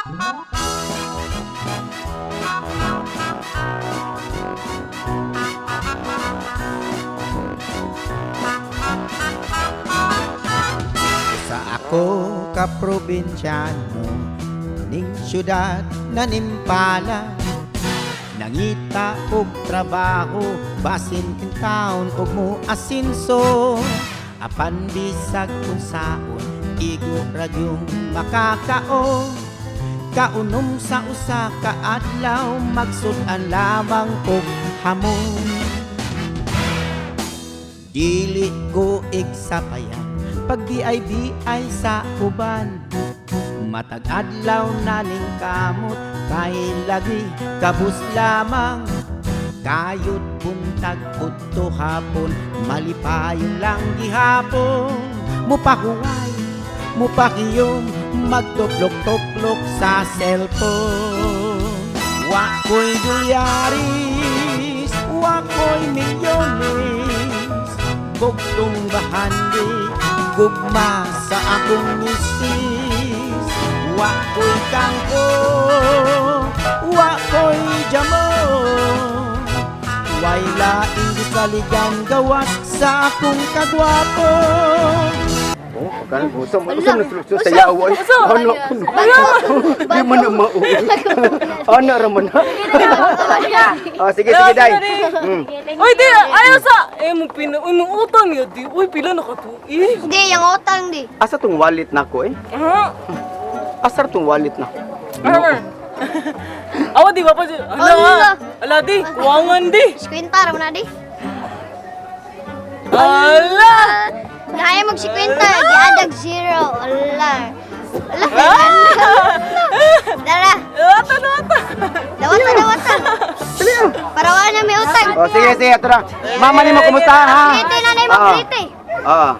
Sa ako ka probinsyano ning syudad na nimpala, nangita og trabaho basin king taon og mo asinso. Apan bisag kung saon igo radyong makakaon, kaunom sa usa ka adlaw magsudan lamang og hamon. Dili ko igsapayan pag BIBI sa uban, matag adlaw na ning kamot kay lagi kabus lamang. Kayod buntag udto hapon malipayon lang gihapon. Mupahuway, mupakiyom, magtuplok-tuplok sa cellphone. Wako'y dolyaris, wako'y milyones, bugtong bahandi, gugma sa akong misis. Wako'y kangko, wako'y jamon, way laing gisaligan gawas sa akong kagwapo. Oh, kan usam na suluso sa yawa. Ano? Di man na mao. Ano ra man? Oh, sige day. Oy, di ayaw sa mo utang ya di. Uy, pila na ka to? Di, yung utang di. Asa tong wallet nako eh? Asa tong wallet na? Awa di ba pa? Ala di, kuwangan di. Sikwinta, raman na di. Ala! Gaya magsikwinta, giadag zero. Ala. Dara. Dawata. Parawan na may utang. Oh, sige, ato na. Mama ni mo kumusta ha? Kriti na na yung magkriti. Oo.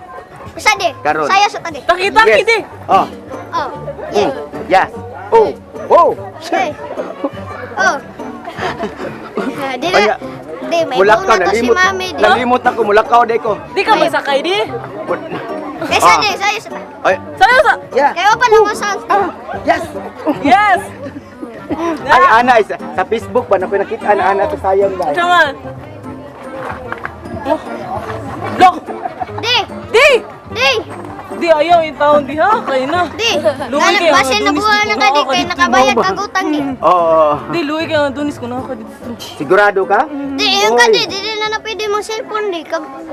Basta di, Karon. saya sa tadi. Taki di. Oh. Oh. Yeah. Yes. Oh. Okay. Oh. Di na. Anya. Di, may Mulakaw bunga to si mami di. Nalimot na ko mulakaw day ko. Di ka masakay di? Kaysa di, saya sa tadi. Ay. Sayo sa. Yeah. Kaya pa lang mo sa... Yes. Yes. Ay ana sa Facebook ba na ko nakita ana to sayang ba? Chaman. Look. Di. Di ayaw yung taon di ha, kaya na. Di. Luwi kayo, Basin na buwan na ka di, kaya nakabayad kag utang di. Oo. Di, luwi kayo nga dunis ko na ka dito. Sigurado ka? Di, yung ka di na na pwede mong cellphone di.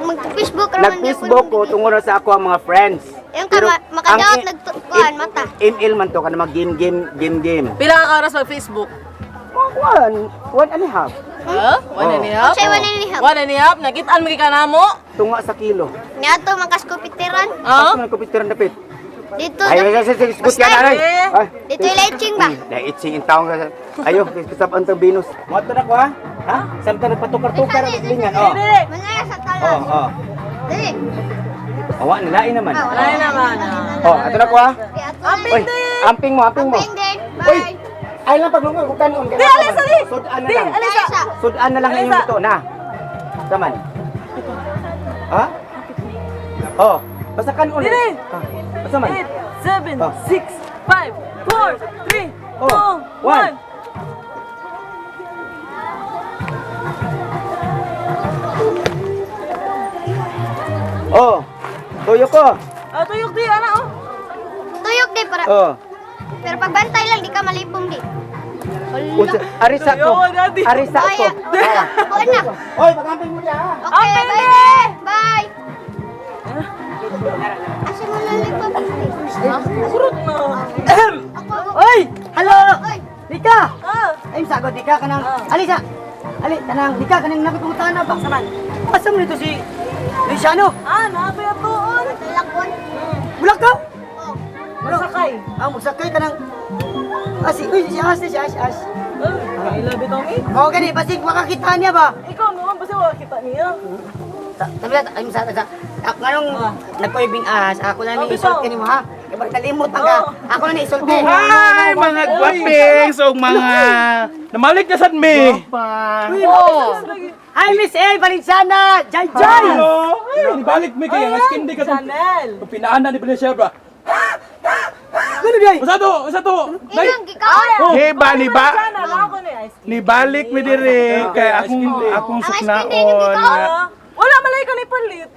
Mag-Facebook raman di. Nag-Facebook ko tungod sa ako ang mga friends. Yung ka, makadaot nagtukuan, mata. Email man to ka na mag-game. Pila ka oras sa Facebook? One and a half. Ha? One and a half? Say, one and a half. One and a half? Nakitaan mo ka na mo? Tunga sa kilo. Niyato, mangkaskupitiran. Ha? Ako man kupitiran dapit. Dito, Ay, good ka na rin. dito yung leching ba? Itching in taong ka. Ayo, kisap ang Venus. Moto na ko ha? Ha? Samta nagpatukar-tukar ang lingan. Oh. Manaya sa talas. Oh. Di. Awa, nilain naman. Wala naman. Oh, ato na ko ha? Amping Oy, amping mo. din. Uy, Bye. ay lang paglungag, kung kanon. Di, Alisa, di! Sudan na Di, lang. Alisa! Sudan na lang Alisa. ninyo ito, na. Saman. Ha? Oh, basta kanon. Di. Basta man. 8, 7, Oh. 6, 5, 4, 3, 2, Oh, 1. Oh, tuyo ko. Tuyok di, ana oh. Tuyok di, para. Oh. Pero pagbantay lang, di ka malipong di. Arisa ko. Tuyo, daddy. Arisa ko. Ay, buwan na. Oy, pag-amping mo dyan ha. Okay, Amping bye. di. Bye. Asa mo lalipong? Kurot na. Oy! Hello! Oy. Dika! Ah. Ay, sagot Dika kanang... Alisa! Ali, kanang Dika kanang nakipuntahan na ba? Saman? Asa mo nito si... Luciano? Nabi atoon. Talakon. Bulak ka? Oh. Masakay. Magsakay ka ng... Uy, si Ash. Ilabi tong eh. Oo, gani, basig makakita niya ba? Ikaw naman, basta wala kita niya. Sabi na, ay, sa... Nganong nagkoybing Ash, ako lang ni isulti ni mo ha? Kaya nalimutan ka, ako lang ni isulti. Hi, mga gwapings o mga namalik na sad me. Hi, Miss A. Valenciana! Jai! Hello. Balik me kaya nga skin di ka Chanel. pinaanan ni Balenciaga. Usa to. Day. Ilang gikaon. Hiba ni ba? Sana lang ako ni ice cream. Nibalik mi dire kay akong Ang ice cream suknaon. din yung gikaon. Wala malay ka ni palit.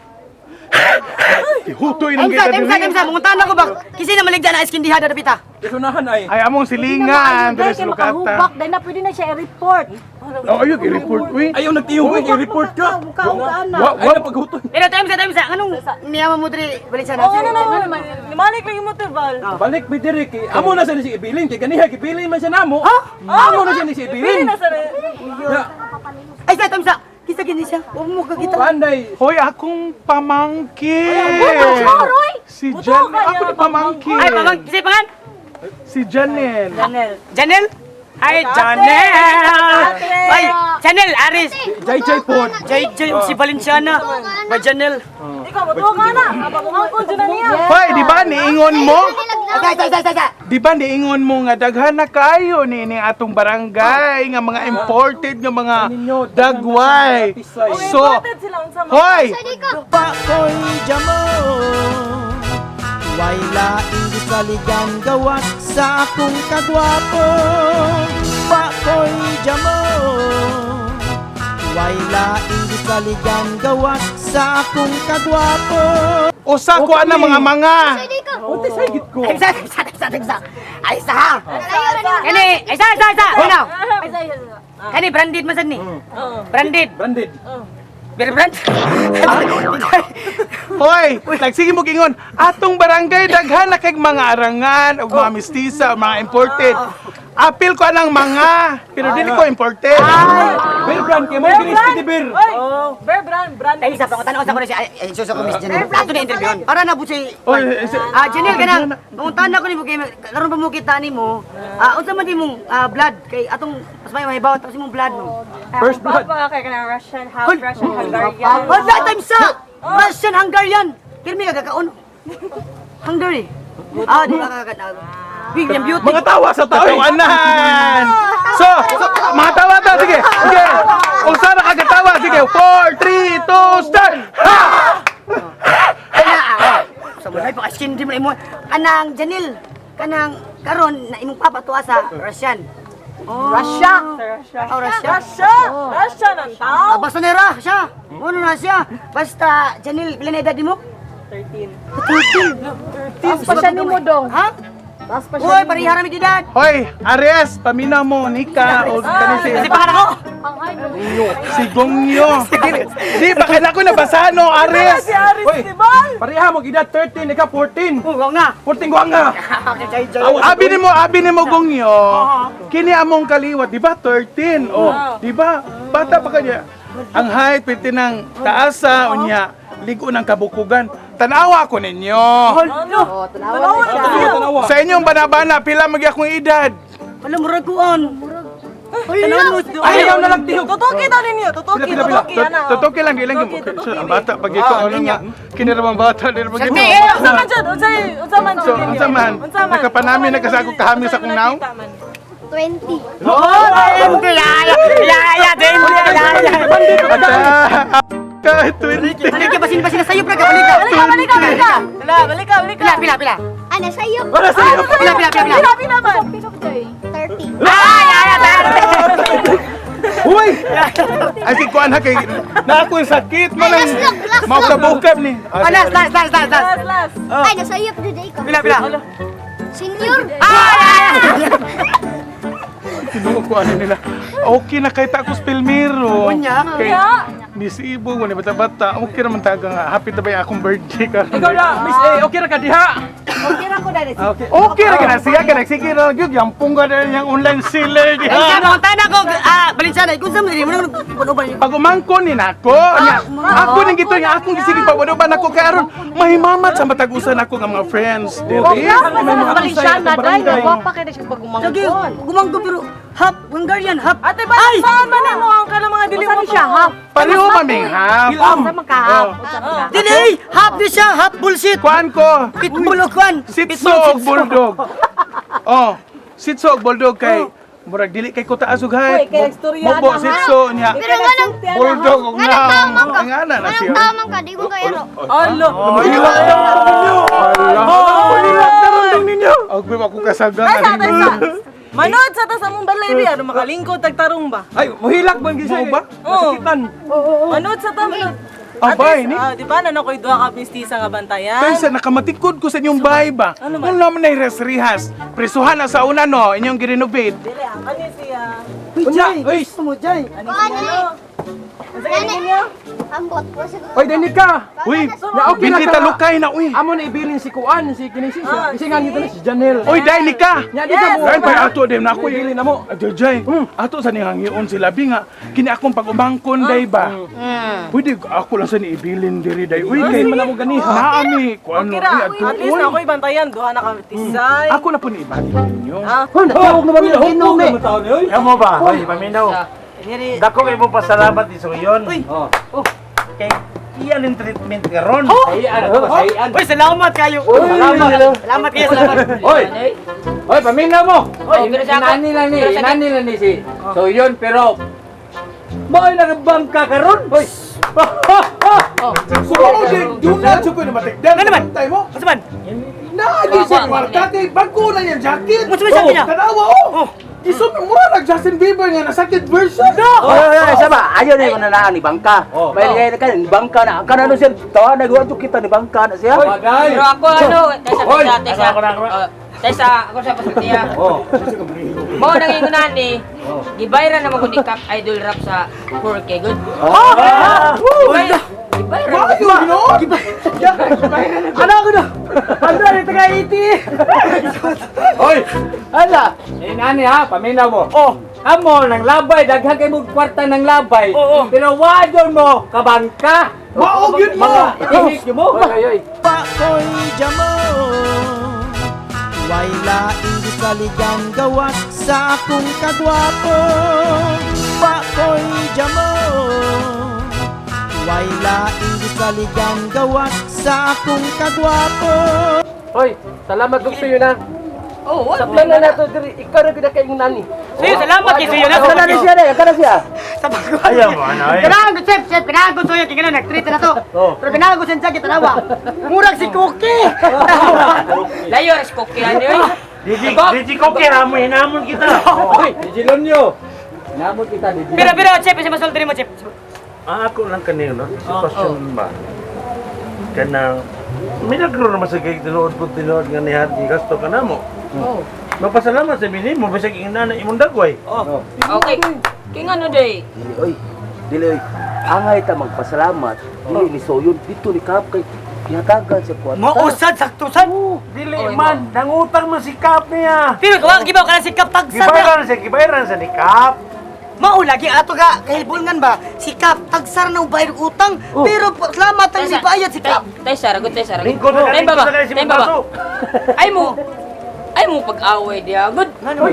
Hutoy nang Temsa, kita temsa, dire. temsa. Muntahan ako ba? Kasi na maligdan na iskindihada na pita. Isunahan ay. Ay among silingan dire sa lukata. Dahil na pwede na siya i-report. Oh, ayun i-report we. Ayaw nagtiyong ko i-report ka. Mukhaan na. Wa paghutoy. Pero temsa, temsa. Anong niyaman mo diri? Balik sana. Oo na. Limalik lang yung motival. Balik mi dire kay amo na sa si ibilin kay ganiha ibilin man siya namo. Amo na siya ni si Pili ibilin. na sa Ay, sa temsa. Kisa gini siya. Huwag mo ka kita. Panday. Hoy, akong pamangkin. Si Buto Jan, ka ako niya, ni pamangkin. Ay, pamang, kasi pangan? Si Janel. Janel? Ay, Janel! Ay, Janel, Aris. Jay Pod. Jay, si Valenciana. Ba, Janel? Ikaw, matuwa ka na. Abang-abang dyan na niya. Hoy, di ba niingon mo? Ay. Di ba niingon mo nga daghan na kayo ni atong barangay nga mga imported nga mga dagway. So, Imported sila unsa man. hoy, Pa ko'y jamo Way laing gisaligan gawas sa akong kagwapo Pa ko'y jamo Way laing gisaligan gawas sa akong kagwapo usa ko ana mga. Hindi ka. Temsa. Ay, sa. Kani, ay, sa. Unaw. Kani, branded masan ni? Branded. Branded. Brand. Hoy, nagsige mo gingon, atong barangay daghan na kay mga arangan o mga mistisa o mga imported. Apil ko anang mga, pero dili ko imported. Beer brand kay mo ginis piti beer. Bear brand. Ay, sa pangutan ko na siya. Ay, suso ko, Miss Janel. Ato na interview. Para na po si... Oy, Janel, kanang, panguntahan na ko ni mo kay... Karoon pa mo kita ni mo. Unsa man di mong blood kay atong... Mas may bawat tapos mong blood no. first blood. kay kanang Russian, half Russian, Hungarian. Wala time sa Russian Hungarian. Kirmi ka kakaon. Hungary. Di ba kakakaon? Bigyan beauty. Mga tawa sa tawanan. So, mga tawa ta, sige. Sige. Kung saan nakagatawa, sige. 4, 3, 2, start. Ha! Sa mulay pa kaskin di mo imo. Kanang Janil, kanang karon na imong papatuwa sa Russian. Russia. Oh, Russia. Russia ng tao. Basta nera siya. Ano na siya? Basta Janil, pila na edad mo? 13. 13. Tapos pa siya ni mo dong. Ha? Tapos pa siya Uy, parihara mi edad. Hoy, Ares, paminaw mo, Nika, o kani Kasi pangalan ko. si Gongyo. Di, baka na ko nabasahan no, Ares. Si Aris Hoy, Tibal. pareha mo gida 13, ika 14. Wag na. 14 ko nga. Abi ni mo Gongyo. Kini among kaliwat, di ba 13? Oh, di ba? Bata pa kanya. Ang height piti ng taasa unya, ligo ng kabukugan. Tanawa ko ninyo. Oh, tanawa na siya. Sa inyong banabana, pila magi akong edad. Wala murag kuon. Ayaw na lang tihog. Tutuki daw ninyo. Tutuki. Ana. Tutuki lang, di lang. Ang bata, pag ikaw, ano nga, kiniramang bata, di lang Sige, ito. Unsa man jud? Unsa man So, unsa man? Nakapanami, nagkasakog kahami sa kong naw? 20. Oh, yaya, din. Kahit 20. Balik ka basin sayo pra ka balik ka. Balik ka. Pila. Ano sa'yo? Wala sa'yo. Pila. Pila naman. 30. Uy! Ay, si Kuan ha, kay na ako yung sakit mo lang. last Maukab-ukab ni. Last. Last. Ay, nasa'yo pa today ka. Pila. Senior. Kinuha ko ano nila. Okay na kahit ako sa Pilmiro. Unya. Kay Miss Ibo, wala bata-bata. Okay naman taga nga. Happy na ba yung akong birthday ka? Ikaw na, Miss A, okay ra ka diha. Okay ra ko dali. Okay na ka na siya. Kaya sige na. Yampung ka na yung online seller. Ay, sa tanda ko, Valenciana, kung saan mo rin, mo Pag umangko ni nako, ako nang gito niya, akong gisige pabadoban ako kay aron mahimamat sa matagusan ako nga mga friends. Dili. Valenciana dahil wapa kay na siya Lagi, pagumangkon. gumanggo pero half Hungarian, half. Ate ba, saan man mo ang ka ng mga dili Saan mo siya half? Pareho maming ha. Sa magkahap. Dili, half di siya, half bullshit. Kuan ko. Pitbull o kwan. Sitso og bulldog. Oh, sitso og bulldog kay murag dili kay ko taas ug Uy, height. kay istorya Mubo na, ha? sitso niya. Pero nga nang Bulldog og naam. tama ka. Ang ana na siya. Tamang ka, di mo kayo. Alo. Hilak na ron ninyo. Hilak na ron ninyo. ninyo. Agbe ako kasagang Nasa ani. tayo sa. Manood sa ta sa mong balay biya, ano makalingkod tagtarong ba? Ay, muhilak man gisa Mao ba? Oo. Masakitan. Manood sa ta, manood. Abay, ni. Di ba na nakoy duha ka pistisa nga bantayan? Kaysa nakamatikod ko sa inyong bahay ba? Ano man? Ano naman na resrihas? Presuhan na sa una no, inyong girenovate. Dili, ang kanya siya. Uy, Jay! Gusto mo, Jay? Ano siya? Ang sakit niya? Ambot po siguro. Oy, Danica. Uy, Na okay binti na ka. talukay na, uy. Amo na ibilin si Kuan, si Kining Sisa. Kasi nga nito na si Janelle. Uy, dahil ni ka. Nya di ka mo. Dahil pa ato din na ako. Ibilin na mo. Jay, ato sa nihangion sila binga. Kini akong pag-umangkon, day ba? Pwede ako lang sa niibilin diri, day. Uy, kay man mo ganiha. naami. Kung ano, Kira, uy, at least na ako'y bantayan, duha na ka pisay. Ako na po niibalik ninyo. Ah, Natawag naman yung inom eh. Kamo ba? Hoy, paminaw. Dako kay mo pasalamat ni Suyon. Uy. Kay iyan ang treatment karon. Uy, salamat kayo. Salamat kayo, salamat. Oy. Oy, paminaw mo. Oy, inani lang ni si. So yun, pero Mo'y nakabangka karon. Oy. Sumo din, doon na siya ko na matigdan. Ano naman? Tay mo? Ano man? Naagi sa kwarta, kay bago na yung jacket. Ano sabi niya? Tanawa, oh. Iso, mura nag Justin Bieber nga na sakit version. Oy, sama. Ayaw na yung nanaan ni Bangka. May ligay na ka ni Bangka na. Kanano siya? Tawa nagawa to kita ni Bangka na siya. Bagay. Pero ako ano, Hoy! Tesa, ako sa pasatiya. Mo nang ingunan ni. Gibayran naman ko ni Cap Idol Rap sa 4K good. Gibayran. Mayo, no? Ano ko na? Ano ni taga iti? Oy, ala. Inani ha, paminaw mo. Oh, amo nang labay daghan kay mo kwarta ng labay. Pero wadon mo kabangka. Maog yun mo. Ihik mo. Oy. Pakoy jamo. Way laing gisaligan gawas sa akong kagwapo. Pakoy jamo. Way laing gisaligan gawas sa akong kagwapo. Oy, salamat gusto yun na. Oh, Sa plano na to diri, ikaw na gid kay nani. Suyo, salamat kayo, suyo. Kana ni siya na, kana siya. Ayaw mo, ano eh. Kailangan ko, chef, kailangan ko suyo, kaya nag-treat na to. Pero kailangan ko siya kita nawa. Murag si Cookie. layo res koki ano yun. Diji ko kira mo hinamon kita. Oy, dijilon nyo. Namot kita dijilon. Pero, chef, isa masulto rin mo, chef. Ako lang kanino, sitwasyon ba? Kanang milagro naman sa kay tinuod nga ni Hati gasto ka namo. Mapasalamat sa bini mo bisag inana imong dagway. Okay. King ano day? Dili oy. Angay ta magpasalamat. Dili ni Soyon dito ni Kap kay gihatagan sa kwarta. Mausad, saktusan. Dili man nangutang man si Kap niya. Pero, kawag, gibaw ka na si Kap Tagsan na. Gibayran sa ni Kap. Maulagi ato ka kahilbungan ba si Kap tagsar na bayad utang pero salamat ang si bayad si Kap. Tesa, ragot tesa, ragot. Lingkod na Tay baba, si tay baba. Baso. Ay mo pag-away dia. Good. Ano?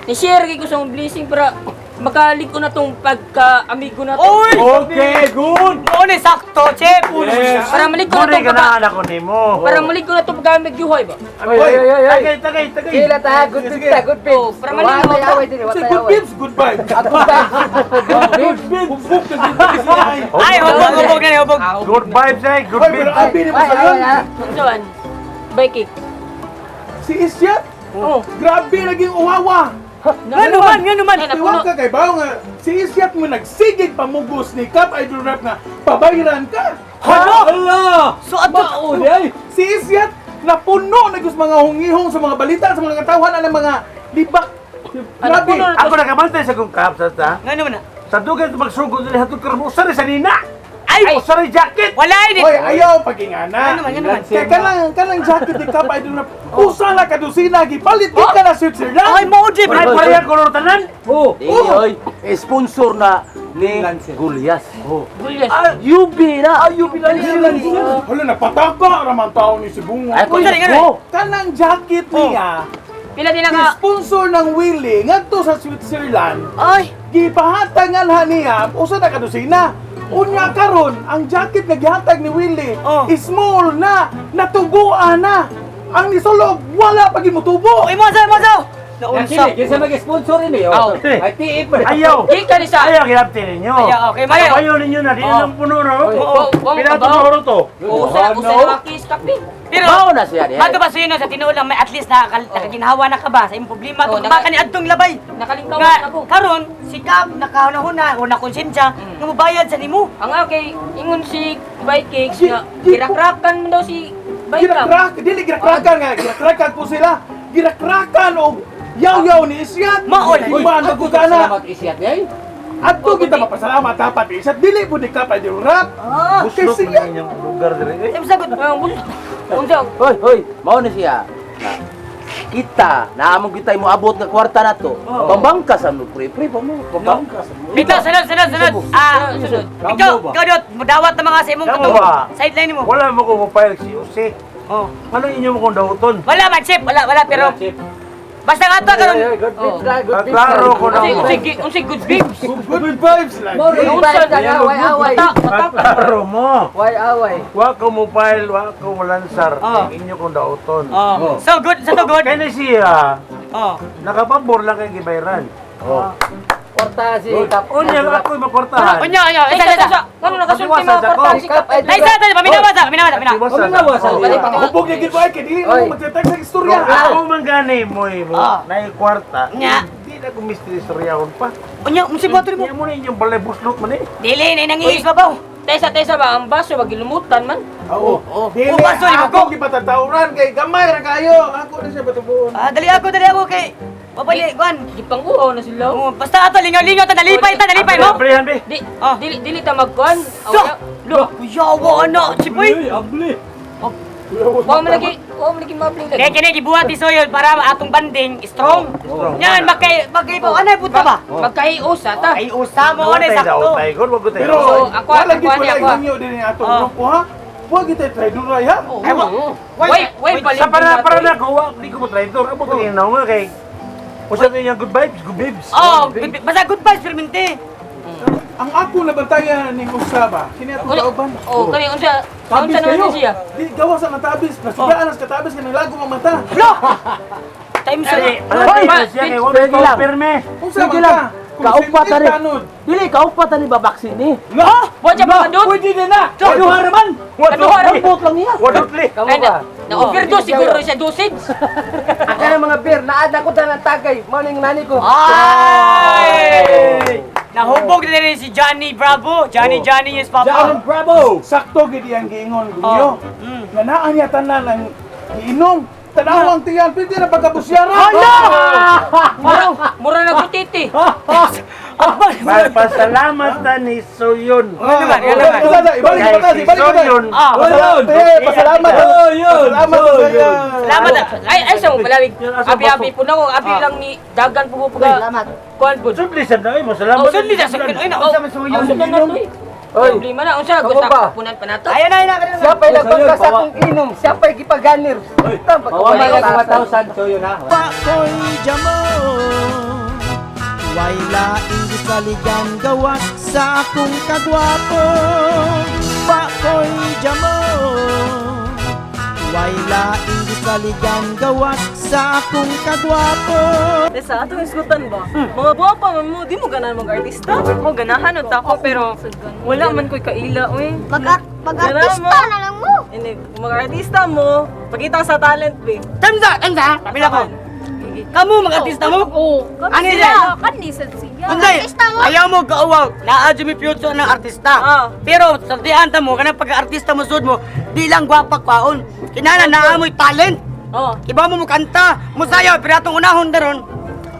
Ni-share ko sa blessing para makalig ko na tong pagka-amigo na to. Oy! Okay, good. Mo ni sakto, chef. Yes. Para malig ko na Muna tong ka na anak ko nimo. para malig ko na tong pagka-amiguhoy ba? Tagay. Sila ta, good kita, good pin. Oh, para malig ko na away din, Say good vibes, good vibes. Good pin. Hubog ka din kasi ay. Ay, hubog na hubog. Good vibes ay, good Hoy, pero vibes. abi ni mo sa yun. Saan? Bike. Si Isyat. Oh. Grabe naging uwawa. Nga naman. Ay, Tiwag napuno. ka kay Bao nga, si Isyat mo nagsigig pamugos ni Kap Idol Rap na pabayran ka. Hala! So ato Baon ay. Si Isyat napuno na gusto mga hungihong sa mga balita, sa mga katawan ng mga libak. Grabe. Ako nakamantay sa kong Kap sa ta. nga naman na. Sa dugan ito magsugod nila hatod ka mo usari sa nina. Ay, Usari jacket. wala ini. Hoy, ayaw pagingana. Nga naman. Kaya kanang jacket ni Kap Idol Rap, usa na kadusina, gipalit ka na Switzerland. Ay, mo di Ay, pareha kolor tanan. Oh. Oy, sponsor na ni Gulyas. Gulyas. UB na. UB na Hala, napataka raman tao ni si Bungo. Ay, Uy, nga Kanang jacket niya, Pila din nga. sponsor ng Willie ngadto sa Switzerland. Ay, Gipahatangan ha niya, usa na kadusina. Unya karon, ang jacket nga gihatag ni Willie, Oh. small na, natuguan na. Ang nisulog, wala pa gimutubo. ay mo sa. Naunsa. Naunsa. Kinsa mag-sponsor ini oh. Ay tiip. Ayaw. Di ka ni sa. Ayaw, kinapti ninyo. Ayaw, okay, mayo. Ayaw ninyo na, di lang puno na. Oh, Pinatong na horo to. Oh, sa nakakis kape. Pero, Mao na siya diha. Mato ba sa yun sa tinuod lang may at least nakaginhawa na ka ba sa imong problema Oo, kung baka ni adtong labay. Nakalingkaw Nga na ako. karon si Kap nakahuna o nakonsensya nga mobayad sa nimo. Ang okay, ingon si Vikings nga girakrakan mo daw si Vikings. Dili girakrakan nga, girakrakan po sila. Girakrakan o yaw-yaw ni Isyat. Maol. Kumaan magkukana. Salamat isyat ay. Ato kita mapasalamat dapat Isyat. Dili po ni Kapay di rap. Buslot Kasi mo na inyong lugar dire. Ay sagot. Unsa? Hoy, mao na siya. Kita, naamong kita mo abot nga kwarta na to. Pambangkas ang pre-pre pa mo. Pambangkas. Dito, sunod. Sunod. Ikaw dot mudawat na mga sa imong Kamu katong ba? sideline mo. Wala mo ko file si Jose. Oh. Ano inyo mo kung dauton? Wala man chip, wala pero basta nga to karon. Klaro ko na mo. Unsa good vibes? Good vibes lang. Klaro mo. Why away? Wa ko mo file, wa ko mo lansar. Inyo kung dauton. Oh. So good, sa to good. Kaya na siya, Oh. nakapabor lang kay gibayran. Kwarta si Kap. Unya ako'y makwartahan. Unya. Isa. Ano nakasulti Pasiwasan mga sa kwarta ko. si Kap? Isa, paminawa. Hubog ni Gilboy kay dili mo magtetag sa istorya. Ako man gani mo mo na kwarta. Nya. Di na ko mystery storya kon pa. Unya, unsa ba to mo? Mo na inyong balay buslot man eh. Dili na nangihis ba ba? Tesa ba ang baso wag ilumutan man. Oo. Dili baso ni ako gipatatawran kay gamay ra kayo. Ako na siya batubuon. Dali ako kay Papali, Juan. Gipanguaw na sila. Oh, basta ato lingaw-lingaw ta nalipay mo. Abrihan be. Dili ta magkuan. Lo, yawa na, chipoy. Wa mo lagi mapling Kaya kini gibuhat ni Soyod para atong banding strong. Yan makay po anay puta ba? magkaiusa ta. Ay usa mo Wala anay tayo sakto. daot ko wag ko Pero tayo. ako, wala ako, gid wala ako. inyo din ato grupo ha. Wa kita try dun ra ya. Way Sa para na ko, di ko mo traitor. Amo ko inaw nga kay. Usa niya good vibes. Oh, basta good vibes permente. Ang ako na bantayan ning usaba. Kini ato kauban. Oh, kani unsa Tabis naman kayo. siya. Di gawa sa natabis. Nasigaan sa katabis kay lago ang mata. Time sa Siya kay wa ko perme. Unsa man ka? Kaupat ta rin. Dili kaupat ta ni babaksin ni. Wa siya pa kadun. Pwede din na. Kaduha raman. Kaduha ra. Ambot lang niya. Wadotli. Ay na-overdose siguro siya dosage. Aka na mga beer, naada ko ta ng tagay. Mao ning nani ko. Ay! Nahubog na rin si Johnny Bravo. Johnny is papa. Bravo. Sakto gid yang giingon gunyo. Nga naa niya tanan ang giinom. Tanawang tiyan, pwede na pagkabusyara. Mura na butiti. Pasalamat ta ni Soyon. Ibalik pa kasi, ibalik pa kasi. Soyon. Pasalamat. Pasalamat. Salamat. Ay sa mo palawig. Abi po na ko. Abi lang ni dagan po po ka. Salamat. Kuan po. Sudli sa dai mo salamat. Oh, sudli sa sakin. Ay, naunsa man suyo. Unsa na to? Problema na unsa gusto punan pa nato. Ayun na kanina. Siya pa'y nagpangkas akong inom. Siya pa'y gipaganir. Mawala ka 1,000 so yun ha. Pakoy jamo Way laing gisaligan gawas sa akong kagwapo Pakoy jamo Way laing gisaligan gawas sa akong kagwapo Sa atong isgutan ba? Mga guwapa man mo, di mo ganahan mag-artista. Mo ganahan og ako pero wala man ko'y kaila oy. Mag-artista na lang mo. Ini mag-artista mo, pakita sa talent be. Tanza. Sabi na ko. Kamu mag-artista mo? Oo. Ano yan? Kanisan siya. Unday, Artista mo? ayaw mo gaawaw. Naa mi future ng artista. Pero sa dianta mo kanang pagka-artista mo sud mo, di lang gwapa kwaon. Kinahanglan naa mo'y talent. Oh. Iba mo kanta, musayaw, pero atong unahon daron,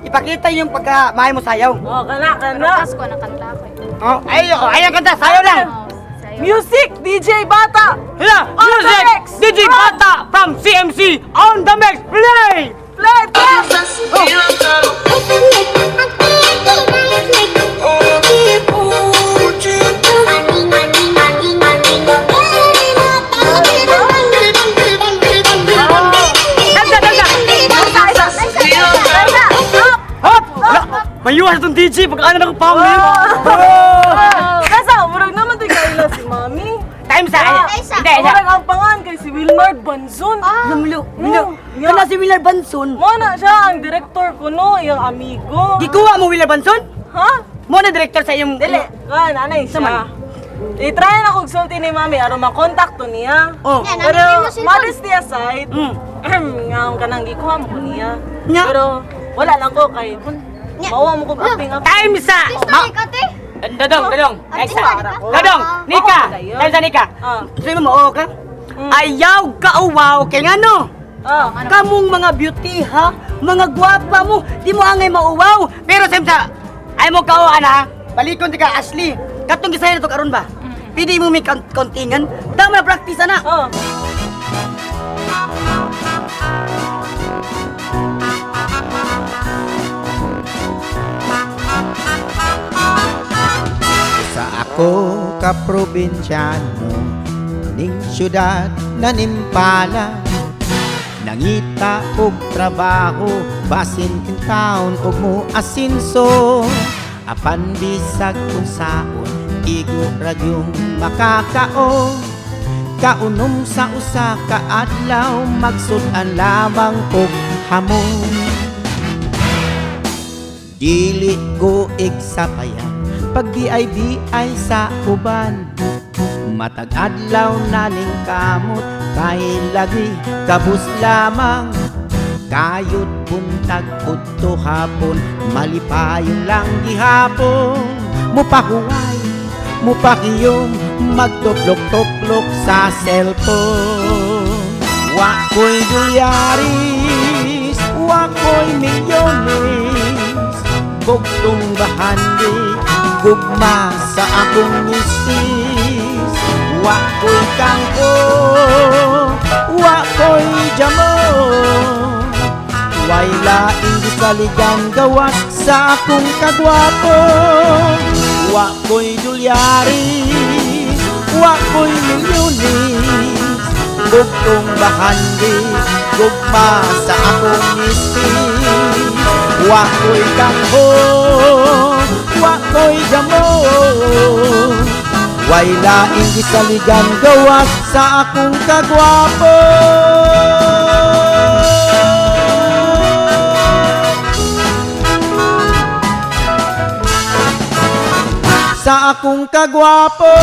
ipakita yung pagka-mahay mo sayaw. Oh, kana. Pasko na kanta ko. Oh, ayan kanta, sayaw lang. Music, DJ Bata. Hala, On the music, mix. DJ Bata from CMC, on the mix, play! Play. Hop! Hala, mayuwas itong DJ, pagkaanan ako pamilya. Kasa, murag naman tayo kaila si Mami. Time sa Hindi, Murag ang pangan kay si Wilmar Banzon. Namlo. Kana si Willard Banson. Mo na siya ang director ko no, iyang amigo. Gikuha mo Willard Banson? Ha? Mo na director sa iyong... Dili. Kan, anay siya. I-try na kong sulti ni mami aron makontakto niya. Oh. Yan, Pero namin mo cellphone. modesty aside, nga ka nang gikuha mo ko niya. Pero wala lang ko kay mauwa mo kong acting. Time sa... Artista ka, ate. Dadong. Artista ka. Dadong, Nika. kayo. Time sa Nika. Ah. Sabi mo, oo ka? Ayaw ka uwaw kay nga no? Ah. Kamong mga beauty ha? Mga gwapa mo, di mo angay mauwaw. Pero samsa, ay mo kao ana, balikon di ka Ashley. Katong gisaya na to karon ba? Pili mo may kontingan, tama na practice na. Oh. Sa ako ka probinsyano ning syudad na nimpala nangita og trabaho basin kin taon og mo asinso apan bisag kung saon igo radyong makakaon kaunom sa usa ka adlaw magsudan lamang og hamon dili ko igsapayan pag BIB ay sa uban matag adlaw naning kamot kay lagi kabus lamang kayod buntag udto hapon malipayong lang gihapon mupahuway mupakiyom magtuplok-tuplok sa cellphone wa ko'y dolyaris wa ko'y milyones bugtong bahandi gugma sa akong misis wa ko'y kangko wa ko'y jamon way laing gisaligan gawas sa akong kagwapo wa ko'y dolyaris wa ko'y milyones bugtong bahandi gugma sa akong misis wa ko'y kangko wa ko'y jamon way laing gisaligan gawas sa akong kagwapo sa akong kagwapo